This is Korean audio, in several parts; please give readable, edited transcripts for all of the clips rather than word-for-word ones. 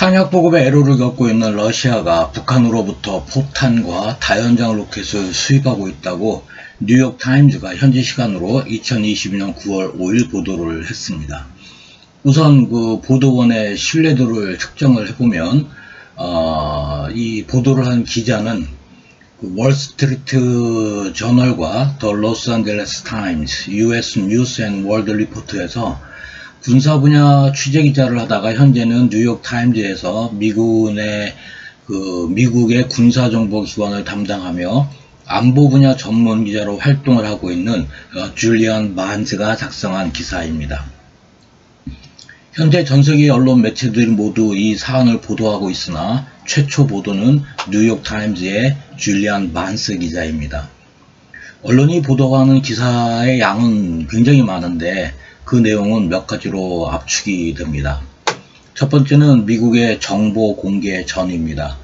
탄약 보급에 애로를 겪고 있는 러시아가 북한으로부터 포탄과 다연장 로켓을 수입하고 있다고 뉴욕타임즈가 현지 시간으로 2022년 9월 5일 보도를 했습니다. 우선 그 보도원의 신뢰도를 측정을 해보면 이 보도를 한 기자는 그 월스트리트 저널과 더 로스앤젤레스 타임즈, US 뉴스 앤 월드 리포트에서 군사 분야 취재 기자를 하다가 현재는 뉴욕 타임즈에서 미국의 군사 정보 기관을 담당하며 안보 분야 전문 기자로 활동을 하고 있는 줄리안 바한스가 작성한 기사입니다. 현재 전 세계 언론 매체들이 모두 이 사안을 보도하고 있으나 최초 보도는 뉴욕 타임즈의 줄리안 바한스 기자입니다. 언론이 보도하는 기사의 양은 굉장히 많은데 그 내용은 몇 가지로 압축이 됩니다. 첫 번째는 미국의 정보 공개 전입니다.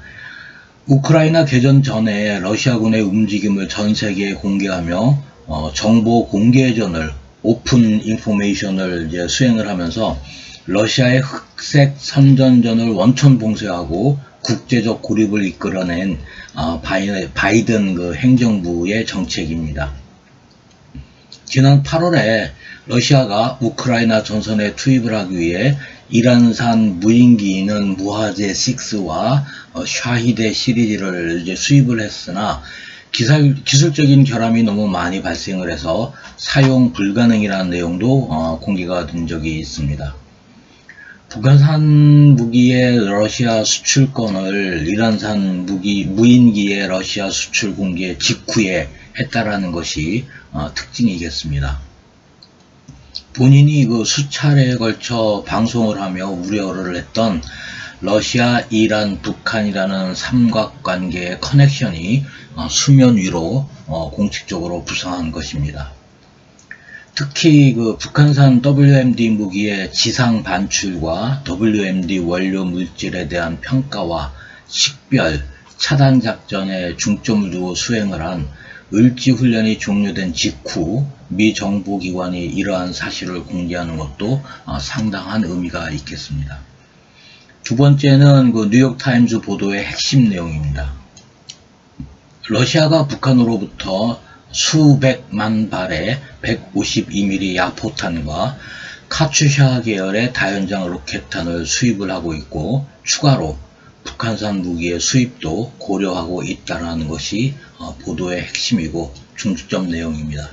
우크라이나 개전 전에 러시아군의 움직임을 전 세계에 공개하며 정보 공개전을 오픈 인포메이션을 이제 수행을 하면서 러시아의 흑색 선전전을 원천 봉쇄하고 국제적 고립을 이끌어낸 바이든 그 행정부의 정책입니다. 지난 8월에 러시아가 우크라이나 전선에 투입을 하기 위해 이란산 무인기는 무하제 6와 샤히데 시리즈를 이제 수입을 했으나 기술적인 결함이 너무 많이 발생을 해서 사용 불가능이라는 내용도 공개가 된 적이 있습니다. 북한산 무기의 러시아 수출권을 이란산 무인기의 러시아 수출 공개 직후에 했다라는 것이 특징이겠습니다. 본인이 그 수차례에 걸쳐 방송을 하며 우려를 했던 러시아, 이란, 북한이라는 삼각관계의 커넥션이 수면 위로 공식적으로 부상한 것입니다. 특히 그 북한산 WMD 무기의 지상 반출과 WMD 원료 물질에 대한 평가와 식별, 차단 작전에 중점을 두고 수행을 한 을지훈련이 종료된 직후 미 정보기관이 이러한 사실을 공개하는 것도 상당한 의미가 있겠습니다. 두 번째는 그 뉴욕타임즈 보도의 핵심 내용입니다. 러시아가 북한으로부터 수백만 발의 152mm 야포탄과 카츄샤 계열의 다연장 로켓탄을 수입을 하고 있고 추가로 북한산 무기의 수입도 고려하고 있다는 것이 보도의 핵심이고 중점 내용입니다.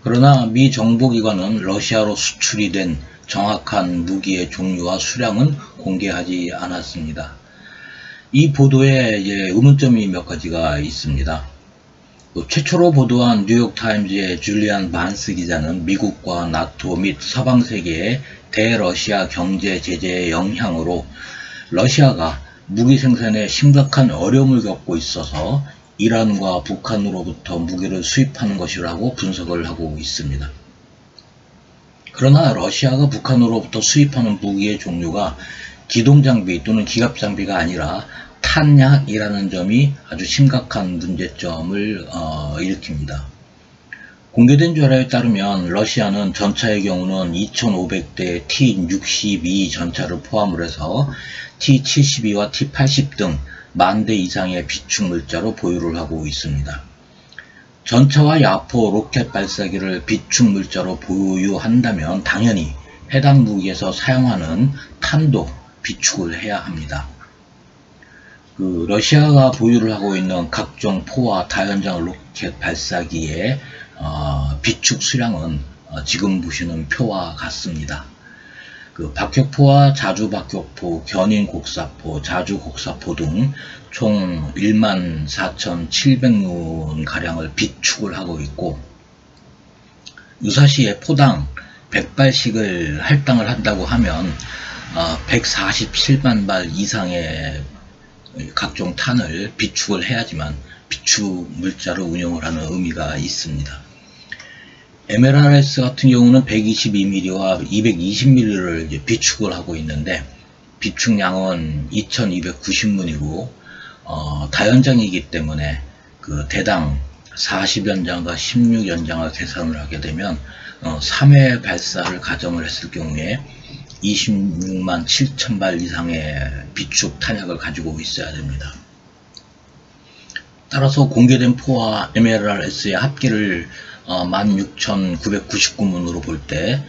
그러나 미 정보기관은 러시아로 수출이 된 정확한 무기의 종류와 수량은 공개하지 않았습니다. 이 보도에 의문점이 몇 가지가 있습니다. 최초로 보도한 뉴욕타임즈의 줄리안 바한스 기자는 미국과 나토 및 서방세계의 대러시아 경제 제재의 영향으로 러시아가 무기 생산에 심각한 어려움을 겪고 있어서 이란과 북한으로부터 무기를 수입하는 것이라고 분석을 하고 있습니다. 그러나 러시아가 북한으로부터 수입하는 무기의 종류가 기동장비 또는 기갑장비가 아니라 탄약이라는 점이 아주 심각한 문제점을 일으킵니다. 공개된 자료에 따르면 러시아는 전차의 경우는 2500대 T-62 전차를 포함을 해서 T-72와 T-80 등 10,000대 이상의 비축 물자로 보유를 하고 있습니다. 전차와 야포 로켓 발사기를 비축 물자로 보유한다면 당연히 해당 무기에서 사용하는 탄도 비축을 해야 합니다. 러시아가 보유를 하고 있는 각종 포와 다연장 로켓 발사기의 비축 수량은 지금 보시는 표와 같습니다. 박격포와 자주박격포, 견인곡사포, 자주곡사포 등 총 14,700문 가량을 비축을 하고 있고 유사시에 포당 100발씩을 할당을 한다고 하면 147만 발 이상의 각종 탄을 비축을 해야지만 비축 물자를 운용을 하는 의미가 있습니다. MLRS 같은 경우는 122mm와 220mm를 비축을 하고 있는데 비축량은 2290문이고 다연장이기 때문에 그 대당 40연장과 16연장을 계산을 하게 되면 3회 발사를 가정을 했을 경우에 26만 7천 발 이상의 비축 탄약을 가지고 있어야 됩니다. 따라서 공개된 포와 MLRS의 합계를 16,999문으로 볼 때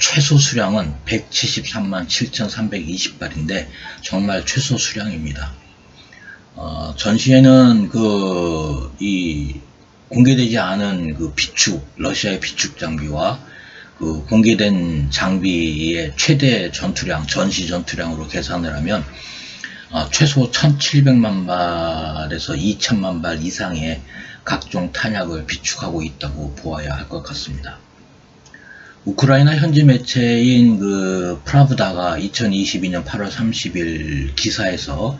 최소 수량은 173만 7,320발인데 정말 최소 수량입니다. 전시에는 이 공개되지 않은 그 비축, 러시아의 비축 장비와 그 공개된 장비의 최대 전투량, 전시 전투량으로 계산을 하면 최소 1700만 발에서 2000만 발 이상의 각종 탄약을 비축하고 있다고 보아야 할 것 같습니다. 우크라이나 현지 매체인 그 프라브다가 2022년 8월 30일 기사에서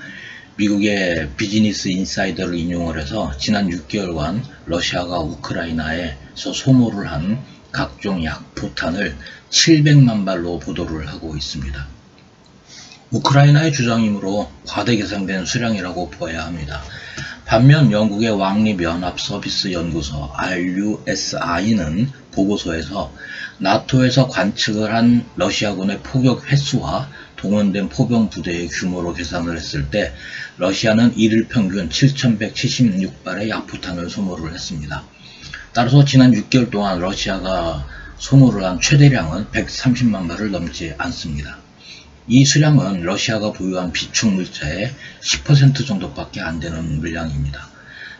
미국의 비즈니스 인사이더를 인용을 해서 지난 6개월간 러시아가 우크라이나에서 소모를 한 각종 약포탄을 700만 발로 보도를 하고 있습니다. 우크라이나의 주장이므로 과대 계산된 수량이라고 보아야 합니다. 반면 영국의 왕립연합서비스연구소 RUSI는 보고서에서 나토에서 관측을 한 러시아군의 포격 횟수와 동원된 포병 부대의 규모로 계산을 했을 때 러시아는 일일 평균 7,176발의 약포탄을 소모를 했습니다. 따라서 지난 6개월 동안 러시아가 소모를 한 최대량은 130만 발을 넘지 않습니다. 이 수량은 러시아가 보유한 비축 물자의 10% 정도밖에 안 되는 물량입니다.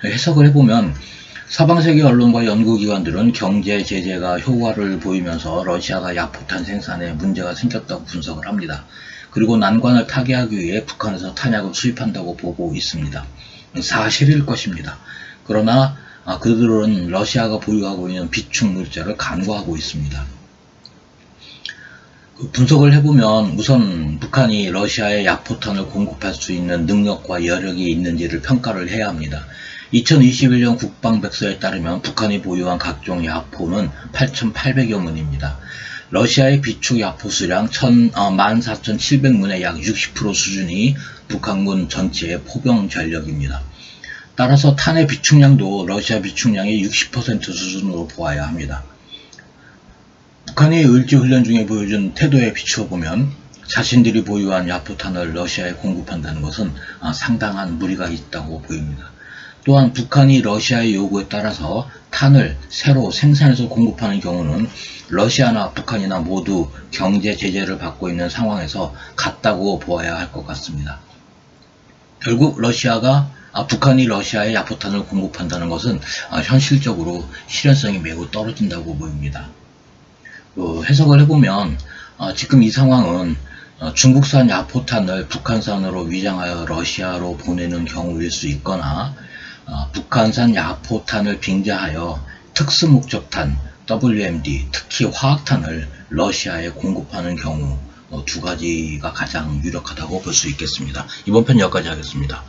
해석을 해보면 서방세계 언론과 연구기관들은 경제 제재가 효과를 보이면서 러시아가 약포탄 생산에 문제가 생겼다고 분석을 합니다. 그리고 난관을 타개하기 위해 북한에서 탄약을 수입한다고 보고 있습니다. 사실일 것입니다. 그러나 그들은 러시아가 보유하고 있는 비축 물자를 간과하고 있습니다. 분석을 해보면 우선 북한이 러시아에 약포탄을 공급할 수 있는 능력과 여력이 있는지를 평가를 해야 합니다. 2021년 국방백서에 따르면 북한이 보유한 각종 약포는 8,800여 문입니다. 러시아의 비축 약포 수량 14,700문의 약 60% 수준이 북한군 전체의 포병 전력입니다. 따라서 탄의 비축량도 러시아 비축량의 60% 수준으로 보아야 합니다. 북한이 을지훈련 중에 보여준 태도에 비추어보면 자신들이 보유한 약포탄을 러시아에 공급한다는 것은 상당한 무리가 있다고 보입니다. 또한 북한이 러시아의 요구에 따라서 탄을 새로 생산해서 공급하는 경우는 러시아나 북한이나 모두 경제 제재를 받고 있는 상황에서 같다고 보아야 할 것 같습니다. 결국 북한이 러시아에 약포탄을 공급한다는 것은 현실적으로 실현성이 매우 떨어진다고 보입니다. 해석을 해보면 지금 이 상황은 중국산 약포탄을 북한산으로 위장하여 러시아로 보내는 경우일 수 있거나 북한산 약포탄을 빙자하여 특수목적탄 WMD, 특히 화학탄을 러시아에 공급하는 경우 두 가지가 가장 유력하다고 볼 수 있겠습니다. 이번 편 여기까지 하겠습니다.